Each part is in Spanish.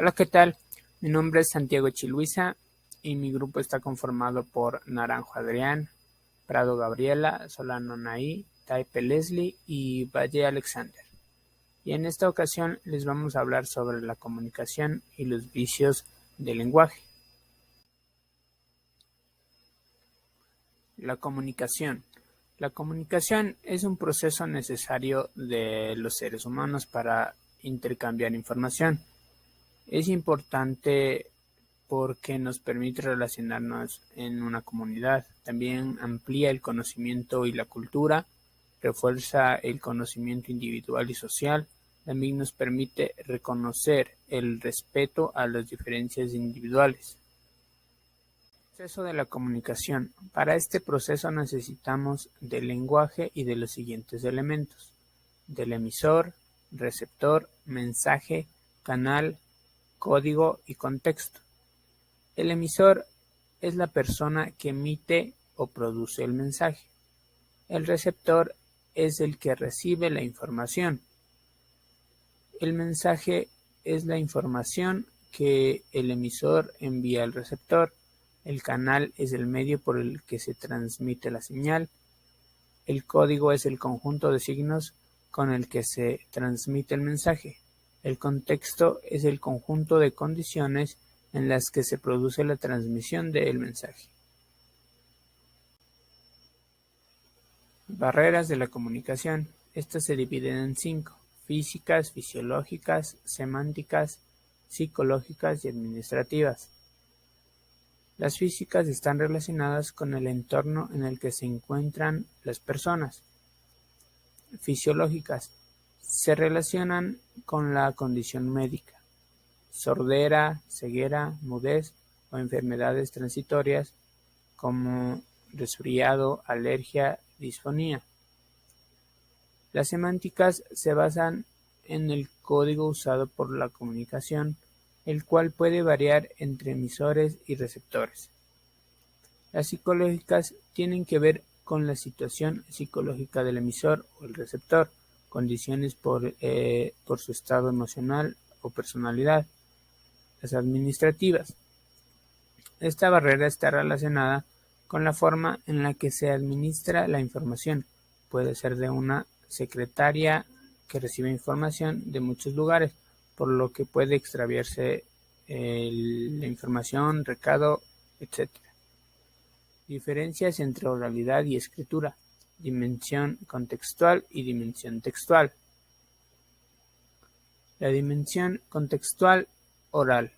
Hola, ¿qué tal? Mi nombre es Santiago Chiluisa y mi grupo está conformado por Naranjo Adrián, Prado Gabriela, Solano Naí, Taipe Leslie y Valle Alexander. Y en esta ocasión les vamos a hablar sobre la comunicación y los vicios del lenguaje. La comunicación. La comunicación es un proceso necesario de los seres humanos para intercambiar información. Es importante porque nos permite relacionarnos en una comunidad. También amplía el conocimiento y la cultura, refuerza el conocimiento individual y social. También nos permite reconocer el respeto a las diferencias individuales. Proceso de la comunicación. Para este proceso necesitamos del lenguaje y de los siguientes elementos: del emisor, receptor, mensaje, canal, código y contexto. El emisor es la persona que emite o produce el mensaje. El receptor es el que recibe la información. El mensaje es la información que el emisor envía al receptor. El canal es el medio por el que se transmite la señal. El código es el conjunto de signos con el que se transmite el mensaje. El contexto es el conjunto de condiciones en las que se produce la transmisión del mensaje. Barreras de la comunicación. Estas se dividen en 5: físicas, fisiológicas, semánticas, psicológicas y administrativas. Las físicas están relacionadas con el entorno en el que se encuentran las personas. Fisiológicas se relacionan con la condición médica: sordera, ceguera, mudez o enfermedades transitorias como resfriado, alergia, disfonía. Las semánticas se basan en el código usado por la comunicación, el cual puede variar entre emisores y receptores. Las psicológicas tienen que ver con la situación psicológica del emisor o el receptor, condiciones por su estado emocional o personalidad. Las administrativas. Esta barrera está relacionada con la forma en la que se administra la información. Puede ser de una secretaria que recibe información de muchos lugares, por lo que puede extraviarse la información, recado, etc. Diferencias entre oralidad y escritura. Dimensión contextual y dimensión textual. La dimensión contextual oral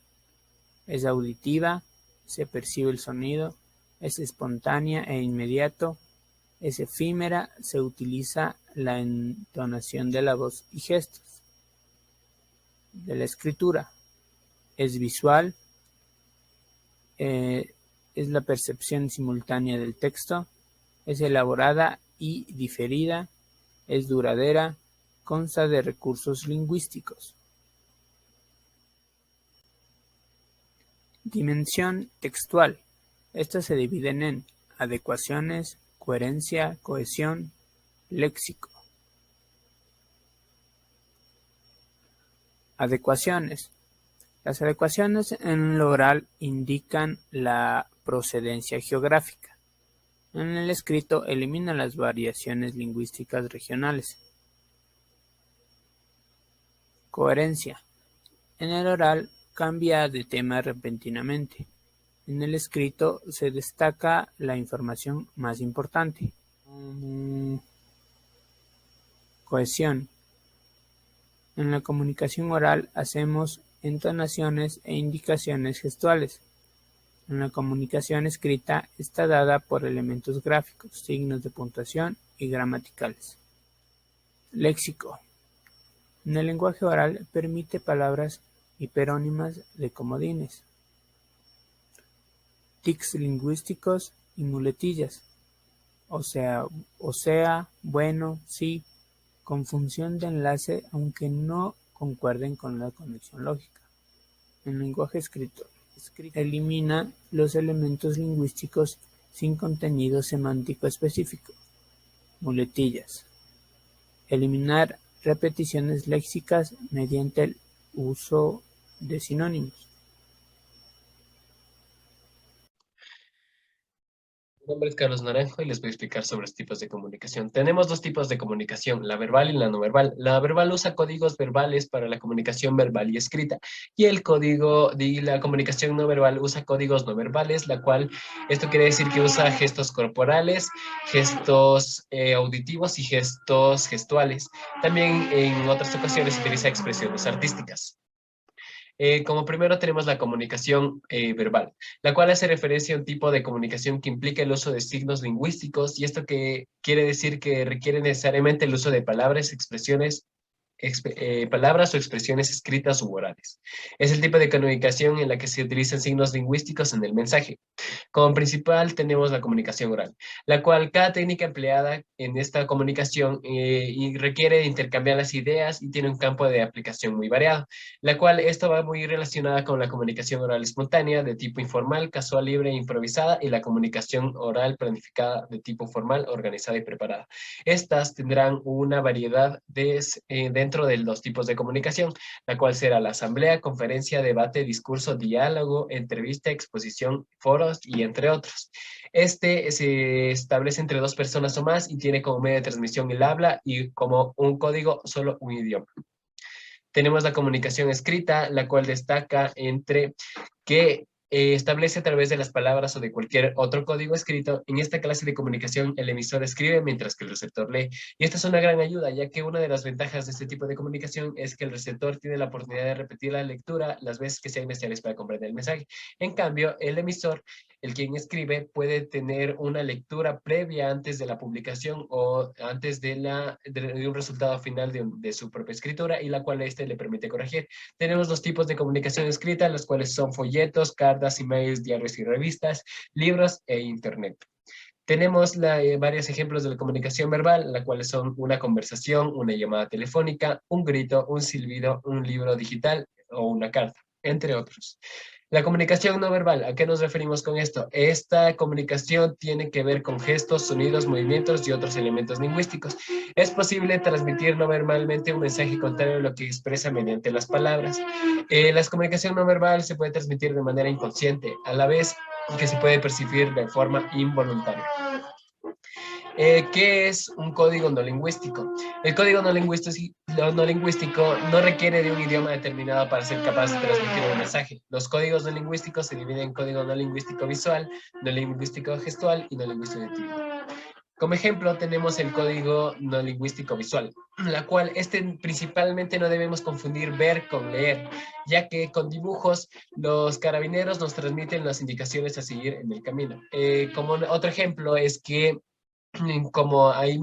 es auditiva, se percibe el sonido, es espontánea e inmediato, es efímera, se utiliza la entonación de la voz y gestos. De la escritura es visual, es la percepción simultánea del texto, es elaborada y diferida, es duradera, consta de recursos lingüísticos. Dimensión textual. Estas se dividen en adecuaciones, coherencia, cohesión, léxico. Adecuaciones. Las adecuaciones en lo oral indican la procedencia geográfica. En el escrito elimina las variaciones lingüísticas regionales. Coherencia. En el oral cambia de tema repentinamente. En el escrito se destaca la información más importante. Cohesión. En la comunicación oral hacemos entonaciones e indicaciones gestuales. En la comunicación escrita está dada por elementos gráficos, signos de puntuación y gramaticales. Léxico. En el lenguaje oral permite palabras hiperónimas de comodines, tics lingüísticos y muletillas, o sea, bueno, sí, con función de enlace aunque no concuerden con la conexión lógica. En lenguaje escrito, elimina los elementos lingüísticos sin contenido semántico específico. Muletillas. Eliminar repeticiones léxicas mediante el uso de sinónimos. Mi nombre es Carlos Naranjo y les voy a explicar sobre los tipos de comunicación. Tenemos dos tipos de comunicación, la verbal y la no verbal. La verbal usa códigos verbales para la comunicación verbal y escrita, y el código de la comunicación no verbal usa códigos no verbales, la cual, esto quiere decir que usa gestos corporales, gestos auditivos y gestos gestuales. También en otras ocasiones utiliza expresiones artísticas. Como primero tenemos la comunicación verbal, la cual hace referencia a un tipo de comunicación que implica el uso de signos lingüísticos, y esto que quiere decir que requiere necesariamente el uso de palabras, expresiones, palabras o expresiones escritas u orales. Es el tipo de comunicación en la que se utilizan signos lingüísticos en el mensaje. Como principal tenemos la comunicación oral, la cual cada técnica empleada en esta comunicación y requiere intercambiar las ideas y tiene un campo de aplicación muy variado, la cual esto va muy relacionada con la comunicación oral espontánea de tipo informal, casual, libre e improvisada, y la comunicación oral planificada de tipo formal, organizada y preparada. Estas tendrán una variedad dentro de los tipos de comunicación, la cual será la asamblea, conferencia, debate, discurso, diálogo, entrevista, exposición, foros y entre otros. Este se establece entre dos personas o más y tiene como medio de transmisión el habla y como un código solo un idioma. Tenemos la comunicación escrita, la cual destaca entre que establece a través de las palabras o de cualquier otro código escrito. En esta clase de comunicación, el emisor escribe mientras que el receptor lee. Y esta es una gran ayuda, ya que una de las ventajas de este tipo de comunicación es que el receptor tiene la oportunidad de repetir la lectura las veces que sean necesarias para comprender el mensaje. En cambio, el emisor, el quien escribe, puede tener una lectura previa antes de la publicación o antes de un resultado final de su propia escritura, y la cual este le permite corregir. Tenemos dos tipos de comunicación escrita, los cuales son folletos, cartas, emails, diarios y revistas, libros e internet. Tenemos varios ejemplos de la comunicación verbal, la cuales son una conversación, una llamada telefónica, un grito, un silbido, un libro digital o una carta, entre otros. La comunicación no verbal, ¿a qué nos referimos con esto? Esta comunicación tiene que ver con gestos, sonidos, movimientos y otros elementos lingüísticos. Es posible transmitir no verbalmente un mensaje contrario a lo que expresa mediante las palabras. La comunicación no verbal se puede transmitir de manera inconsciente, a la vez que se puede percibir de forma involuntaria. ¿Qué es un código no lingüístico? El código no lingüístico no requiere de un idioma determinado para ser capaz de transmitir un mensaje. Los códigos no lingüísticos se dividen en código no lingüístico visual, no lingüístico gestual y no lingüístico auditivo. Como ejemplo, tenemos el código no lingüístico visual, la cual principalmente no debemos confundir ver con leer, ya que con dibujos los carabineros nos transmiten las indicaciones a seguir en el camino. Como otro ejemplo es que como ahí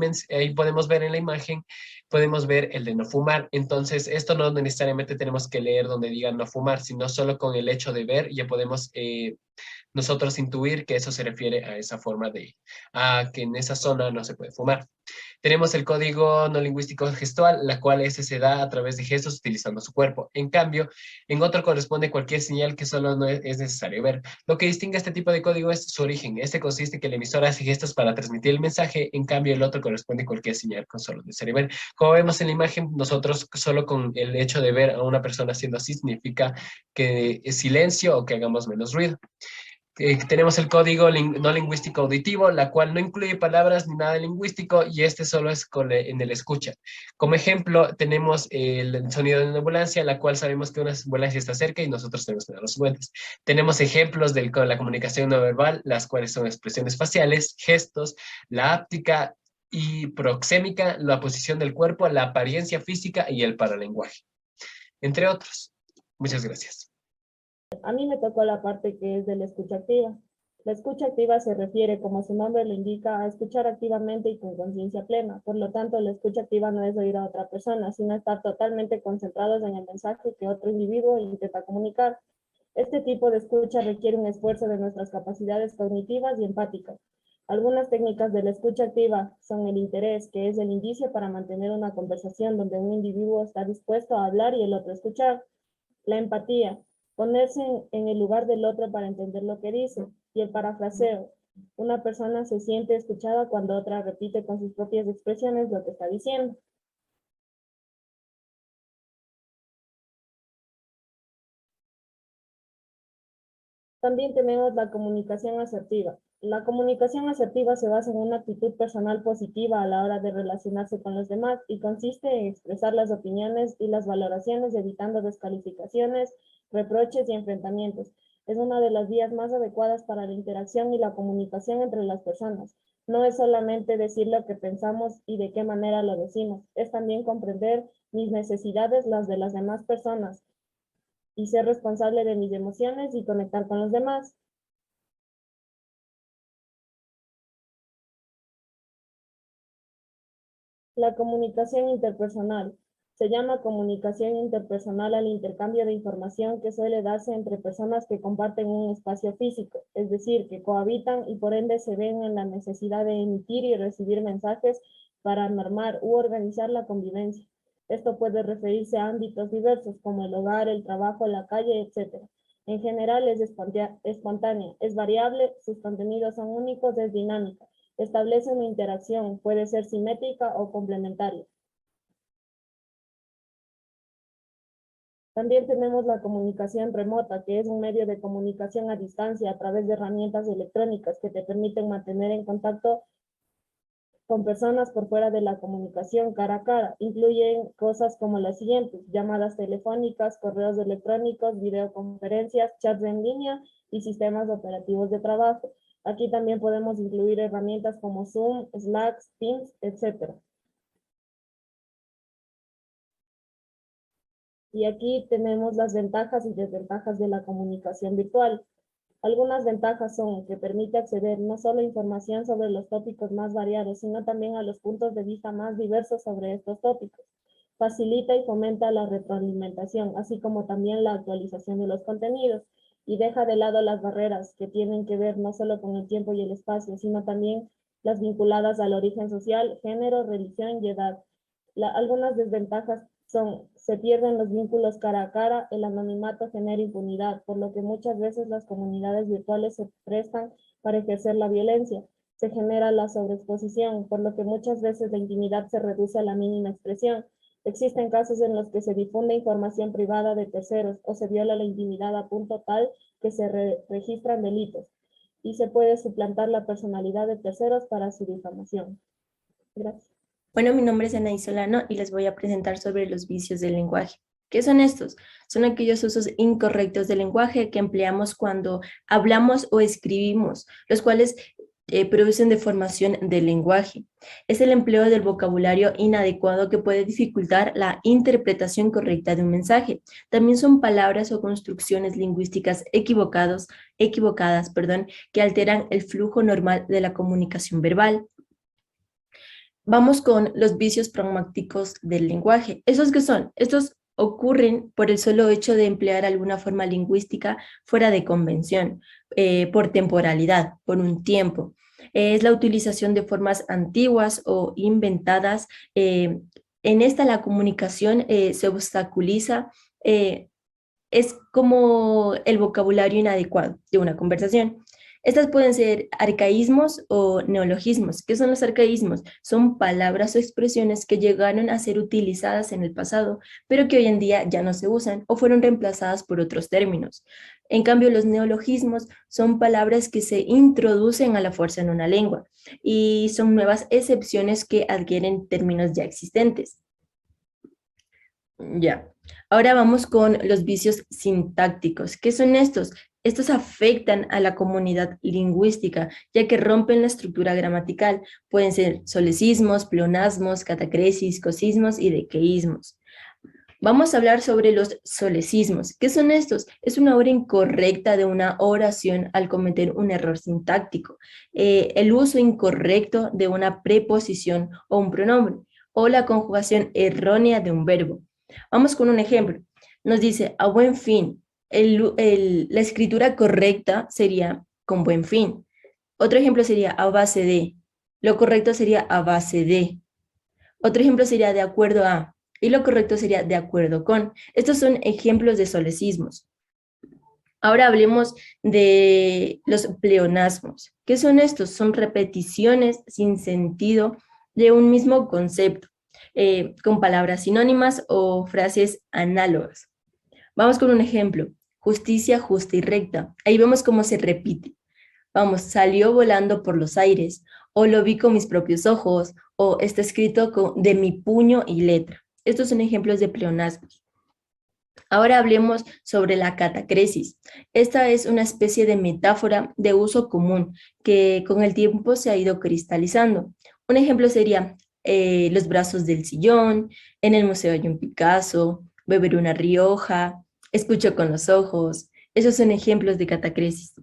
podemos ver en la imagen, podemos ver el de no fumar. Entonces, esto no necesariamente tenemos que leer donde diga no fumar, sino solo con el hecho de ver ya podemos nosotros intuir que eso se refiere a esa forma a que en esa zona no se puede fumar. Tenemos el código no lingüístico gestual, la cual ese se da a través de gestos utilizando su cuerpo. En cambio, en otro corresponde cualquier señal que solo no es necesario ver. Lo que distingue a este tipo de código es su origen. Este consiste en que el emisor hace gestos para transmitir el mensaje, en cambio el otro corresponde a cualquier señal que solo es necesario ver. Como vemos en la imagen, nosotros solo con el hecho de ver a una persona haciendo así significa que es silencio o que hagamos menos ruido. Tenemos el código no lingüístico auditivo, la cual no incluye palabras ni nada lingüístico, y este solo es en el escucha. Como ejemplo, tenemos el sonido de una ambulancia, la cual sabemos que una ambulancia está cerca y nosotros tenemos que dar los vueltas. Tenemos ejemplos de la comunicación no verbal, las cuales son expresiones faciales, gestos, la áptica y proxémica, la posición del cuerpo, la apariencia física y el paralenguaje, entre otros. Muchas gracias. A mí me tocó la parte que es de la escucha activa. La escucha activa se refiere, como su nombre lo indica, a escuchar activamente y con conciencia plena. Por lo tanto, la escucha activa no es oír a otra persona, sino estar totalmente concentrados en el mensaje que otro individuo intenta comunicar. Este tipo de escucha requiere un esfuerzo de nuestras capacidades cognitivas y empáticas. Algunas técnicas de la escucha activa son el interés, que es el indicio para mantener una conversación donde un individuo está dispuesto a hablar y el otro escuchar. La empatía, ponerse en el lugar del otro para entender lo que dice. Y el parafraseo, una persona se siente escuchada cuando otra repite con sus propias expresiones lo que está diciendo. También tenemos la comunicación asertiva. La comunicación asertiva se basa en una actitud personal positiva a la hora de relacionarse con los demás y consiste en expresar las opiniones y las valoraciones evitando descalificaciones, reproches y enfrentamientos. Es una de las vías más adecuadas para la interacción y la comunicación entre las personas. No es solamente decir lo que pensamos y de qué manera lo decimos, es también comprender mis necesidades, las de las demás personas, y ser responsable de mis emociones y conectar con los demás. La comunicación interpersonal. Se llama comunicación interpersonal al intercambio de información que suele darse entre personas que comparten un espacio físico, es decir, que cohabitan y por ende se ven en la necesidad de emitir y recibir mensajes para normar u organizar la convivencia. Esto puede referirse a ámbitos diversos como el hogar, el trabajo, la calle, etc. En general es espontánea, es variable, sus contenidos son únicos, es dinámica. Establece una interacción, puede ser simétrica o complementaria. También tenemos la comunicación remota, que es un medio de comunicación a distancia a través de herramientas electrónicas que te permiten mantener en contacto con personas por fuera de la comunicación cara a cara. Incluyen cosas como las siguientes: llamadas telefónicas, correos electrónicos, videoconferencias, chats en línea y sistemas operativos de trabajo. Aquí también podemos incluir herramientas como Zoom, Slack, Teams, etc. Y aquí tenemos las ventajas y desventajas de la comunicación virtual. Algunas ventajas son que permite acceder no solo a información sobre los tópicos más variados, sino también a los puntos de vista más diversos sobre estos tópicos. Facilita y fomenta la retroalimentación, así como también la actualización de los contenidos, y deja de lado las barreras que tienen que ver no solo con el tiempo y el espacio, sino también las vinculadas al origen social, género, religión y edad. Algunas desventajas son: se pierden los vínculos cara a cara, el anonimato genera impunidad, por lo que muchas veces las comunidades virtuales se prestan para ejercer la violencia. Se genera la sobreexposición, por lo que muchas veces la intimidad se reduce a la mínima expresión. Existen casos en los que se difunde información privada de terceros o se viola la intimidad a punto tal que se registran delitos y se puede suplantar la personalidad de terceros para su difamación. Gracias. Bueno, mi nombre es Anaí Solano y les voy a presentar sobre los vicios del lenguaje. ¿Qué son estos? Son aquellos usos incorrectos del lenguaje que empleamos cuando hablamos o escribimos, los cuales producen deformación del lenguaje. Es el empleo del vocabulario inadecuado que puede dificultar la interpretación correcta de un mensaje. También son palabras o construcciones lingüísticas equivocadas, que alteran el flujo normal de la comunicación verbal. Vamos con los vicios pragmáticos del lenguaje. ¿Esos qué son? Estos ocurren por el solo hecho de emplear alguna forma lingüística fuera de convención, por temporalidad, por un tiempo. Es la utilización de formas antiguas o inventadas. En esta la comunicación se obstaculiza. Es como el vocabulario inadecuado de una conversación. Estas pueden ser arcaísmos o neologismos. ¿Qué son los arcaísmos? Son palabras o expresiones que llegaron a ser utilizadas en el pasado, pero que hoy en día ya no se usan o fueron reemplazadas por otros términos. En cambio, los neologismos son palabras que se introducen a la fuerza en una lengua y son nuevas excepciones que adquieren términos ya existentes. Ya. Ahora vamos con los vicios sintácticos. ¿Qué son estos? Estos afectan a la comunidad lingüística, ya que rompen la estructura gramatical. Pueden ser solecismos, pleonasmos, catacresis, cosismos y dequeísmos. Vamos a hablar sobre los solecismos. ¿Qué son estos? Es una hora incorrecta de una oración al cometer un error sintáctico. El uso incorrecto de una preposición o un pronombre, o la conjugación errónea de un verbo. Vamos con un ejemplo. Nos dice, a buen fin. La escritura correcta sería con buen fin. Otro ejemplo sería a base de. Lo correcto sería a base de. Otro ejemplo sería de acuerdo a. Y lo correcto sería de acuerdo con. Estos son ejemplos de solecismos. Ahora hablemos de los pleonasmos. ¿Qué son estos? Son repeticiones sin sentido de un mismo concepto, con palabras sinónimas o frases análogas. Vamos con un ejemplo. justicia, justa y recta. Ahí vemos cómo se repite. Vamos, salió volando por los aires, o lo vi con mis propios ojos, o está escrito de mi puño y letra. Estos son ejemplos de pleonasmos. Ahora hablemos sobre la catacresis. Esta es una especie de metáfora de uso común que con el tiempo se ha ido cristalizando. Un ejemplo sería los brazos del sillón, en el museo hay un Picasso, beber una Rioja, escucho con los ojos. Esos son ejemplos de catacresis.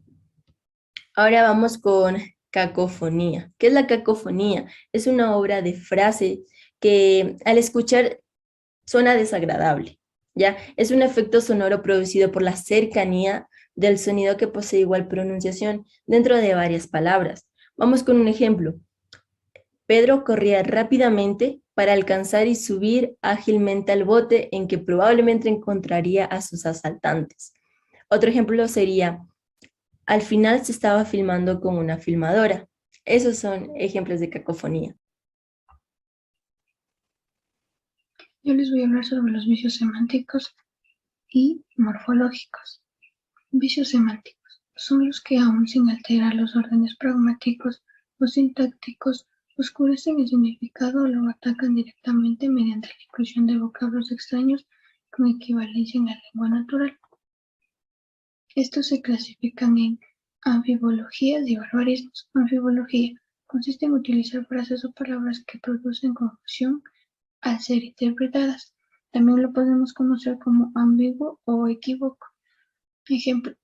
Ahora vamos con cacofonía. ¿Qué es la cacofonía? Es una obra de frase que al escuchar suena desagradable, ¿ya? Es un efecto sonoro producido por la cercanía del sonido que posee igual pronunciación dentro de varias palabras. Vamos con un ejemplo. Pedro corría rápidamente para alcanzar y subir ágilmente al bote en que probablemente encontraría a sus asaltantes. Otro ejemplo sería, al final se estaba filmando con una filmadora. Esos son ejemplos de cacofonía. Yo les voy a hablar sobre los vicios semánticos y morfológicos. Vicios semánticos son los que, aun sin alterar los órdenes pragmáticos o sintácticos, oscurecen el significado o lo atacan directamente mediante la inclusión de vocablos extraños con equivalencia en la lengua natural. Estos se clasifican en anfibologías y barbarismos. Anfibología consiste en utilizar frases o palabras que producen confusión al ser interpretadas. También lo podemos conocer como ambiguo o equívoco. Ejemplo: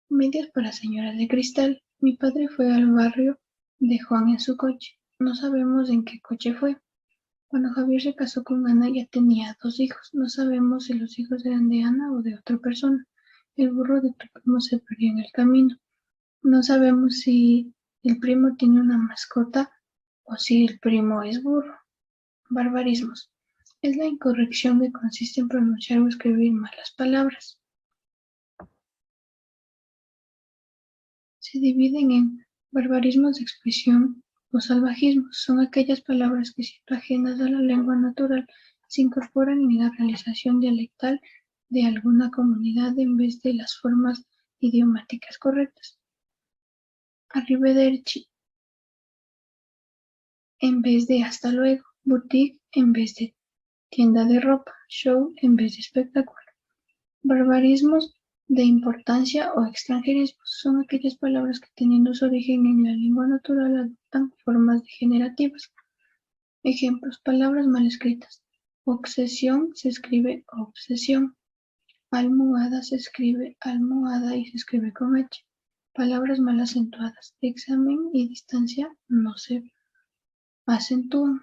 medias para señoras de cristal. Mi padre fue al barrio de Juan en su coche. No sabemos en qué coche fue. Cuando Javier se casó con Ana ya tenía 2 hijos. No sabemos si los hijos eran de Ana o de otra persona. El burro de tu primo se perdió en el camino. No sabemos si el primo tiene una mascota o si el primo es burro. Barbarismos. Es la incorrección que consiste en pronunciar o escribir mal las palabras. Se dividen en barbarismos de expresión o salvajismos. Son aquellas palabras que, siendo ajenas a la lengua natural, se incorporan en la realización dialectal de alguna comunidad en vez de las formas idiomáticas correctas. Arrivederci en vez de hasta luego. Boutique en vez de tienda de ropa. Show en vez de espectáculo. Barbarismos de importancia o extranjerismos son aquellas palabras que, teniendo su origen en la lengua natural, adoptan formas degenerativas. Ejemplos: palabras mal escritas. Obsesión se escribe obsesión. Almohada se escribe almohada y se escribe con H. Palabras mal acentuadas. Examen y distancia no se acentúan.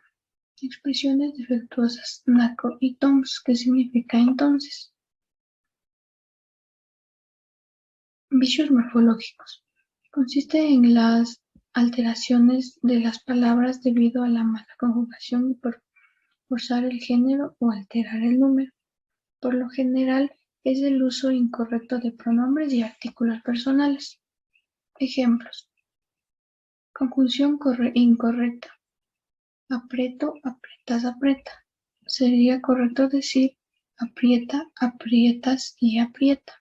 Expresiones defectuosas. Naco y toms, que significa entonces. Vicios morfológicos. Consiste en las alteraciones de las palabras debido a la mala conjugación y por forzar el género o alterar el número. Por lo general es el uso incorrecto de pronombres y artículos personales. Ejemplos: conjunción incorrecta. Aprieto, aprietas, aprieta. Sería correcto decir aprieta, aprietas y aprieta.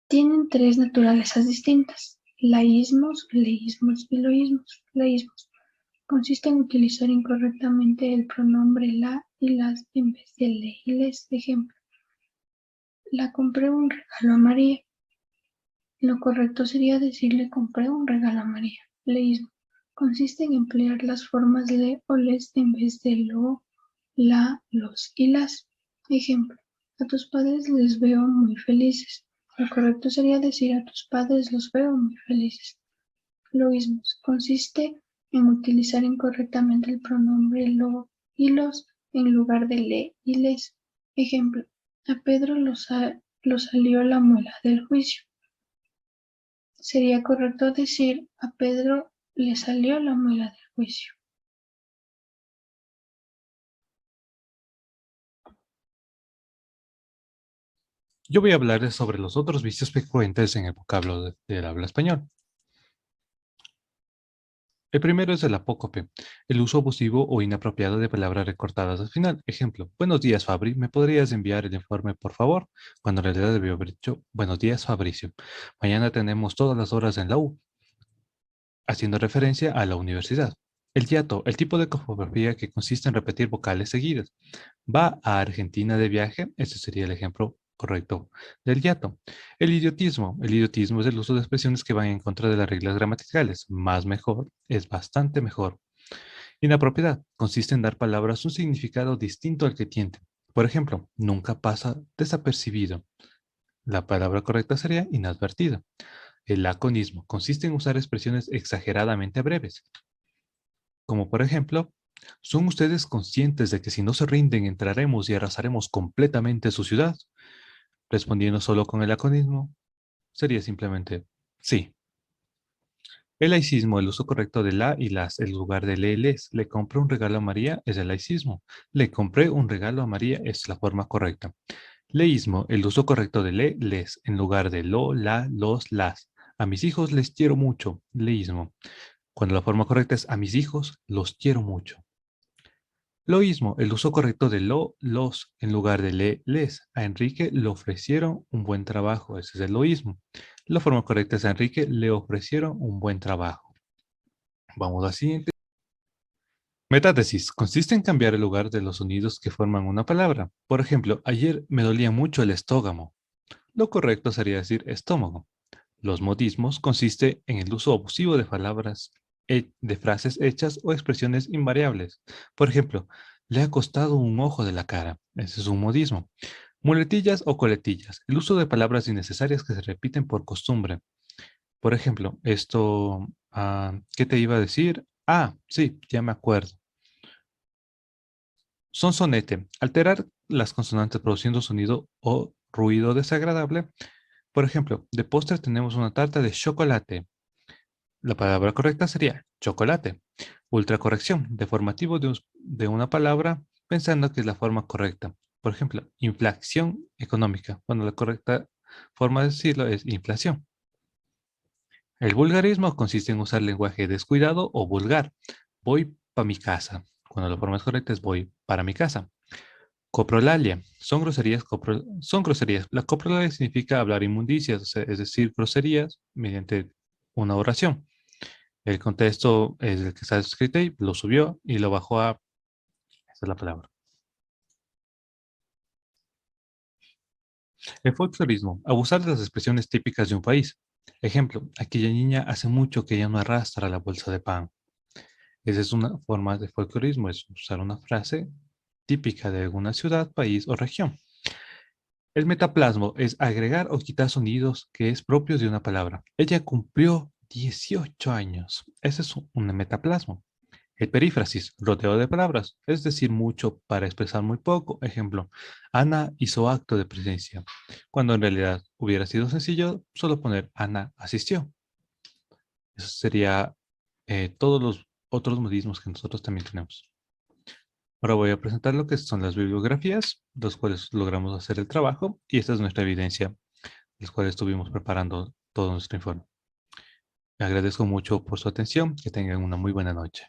Tienen 3 naturalezas distintas: laísmos, leísmos y loísmos. Laísmos consiste en utilizar incorrectamente el pronombre la y las en vez de le y les. Ejemplo: la compré un regalo a María. Lo correcto sería decir le compré un regalo a María. Leísmo consiste en emplear las formas le o les en vez de lo, la, los y las. Ejemplo: a tus padres les veo muy felices. Lo correcto sería decir a tus padres los veo muy felices. Loísmos consiste en utilizar incorrectamente el pronombre lo y los en lugar de le y les. Ejemplo: a Pedro lo salió la muela del juicio. Sería correcto decir a Pedro le salió la muela del juicio. Yo voy a hablarles sobre los otros vicios frecuentes en el vocablo del habla español. El primero es el apócope, el uso abusivo o inapropiado de palabras recortadas al final. Ejemplo, buenos días, Fabri, ¿me podrías enviar el informe, por favor? Cuando en realidad debió haber dicho, buenos días, Fabricio. Mañana tenemos todas las horas en la U, haciendo referencia a la universidad. El hiato, el tipo de cofografía que consiste en repetir vocales seguidas. Va a Argentina de viaje, ese sería el ejemplo correcto del hiato. El idiotismo es el uso de expresiones que van en contra de las reglas gramaticales. Más mejor es bastante mejor. Inapropiedad consiste en dar palabras un significado distinto al que tienen. Por ejemplo, nunca pasa desapercibido. La palabra correcta sería inadvertido. El laconismo consiste en usar expresiones exageradamente breves, como por ejemplo, ¿son ustedes conscientes de que si no se rinden entraremos y arrasaremos completamente su ciudad? Respondiendo solo con el laconismo, sería simplemente sí. El laicismo, el uso correcto de la y las en lugar de le, les. Le compré un regalo a María es el laicismo. Le compré un regalo a María es la forma correcta. Leísmo, el uso correcto de le, les, en lugar de lo, la, los, las. A mis hijos les quiero mucho. Leísmo. Cuando la forma correcta es a mis hijos los quiero mucho. Loísmo, el uso correcto de lo, los, en lugar de le, les. A Enrique le ofrecieron un buen trabajo. Ese es el loísmo. La forma correcta es a Enrique le ofrecieron un buen trabajo. Vamos a la siguiente. Metátesis consiste en cambiar el lugar de los sonidos que forman una palabra. Por ejemplo, ayer me dolía mucho el estómago. Lo correcto sería decir estómago. Los modismos consiste en el uso abusivo de palabras, de frases hechas o expresiones invariables. Por ejemplo, le ha costado un ojo de la cara. Ese es un modismo. Muletillas o coletillas. El uso de palabras innecesarias que se repiten por costumbre. Por ejemplo, esto, ¿qué te iba a decir? Ah, sí, ya me acuerdo. Sonsonete. Alterar las consonantes produciendo sonido o ruido desagradable. Por ejemplo, de postre tenemos una tarta de chocolate. La palabra correcta sería chocolate. Ultracorrección, deformativo de una palabra pensando que es la forma correcta. Por ejemplo, inflación económica, cuando la correcta forma de decirlo es inflación. El vulgarismo consiste en usar lenguaje descuidado o vulgar. Voy para mi casa, cuando la forma correcta es voy para mi casa. Coprolalia. Son groserías. Son groserías. La coprolalia significa hablar inmundicias, o sea, es decir, groserías mediante una oración. El contexto es el que está escrito y lo subió y lo bajó a... Esa es la palabra. El folclorismo. Abusar de las expresiones típicas de un país. Ejemplo, aquella niña hace mucho que ya no arrastra la bolsa de pan. Esa es una forma de folclorismo, es usar una frase típica de alguna ciudad, país o región. El metaplasmo es agregar o quitar sonidos que es propio de una palabra. Ella cumplió 18 años. Ese es un metaplasmo. El perífrasis, rodeo de palabras, es decir mucho para expresar muy poco. Ejemplo, Ana hizo acto de presencia, cuando en realidad hubiera sido sencillo solo poner Ana asistió. Eso sería todos los otros modismos que nosotros también tenemos. Ahora voy a presentar lo que son las bibliografías, los cuales logramos hacer el trabajo, y esta es nuestra evidencia, las cuales estuvimos preparando todo nuestro informe. Le agradezco mucho por su atención, que tengan una muy buena noche.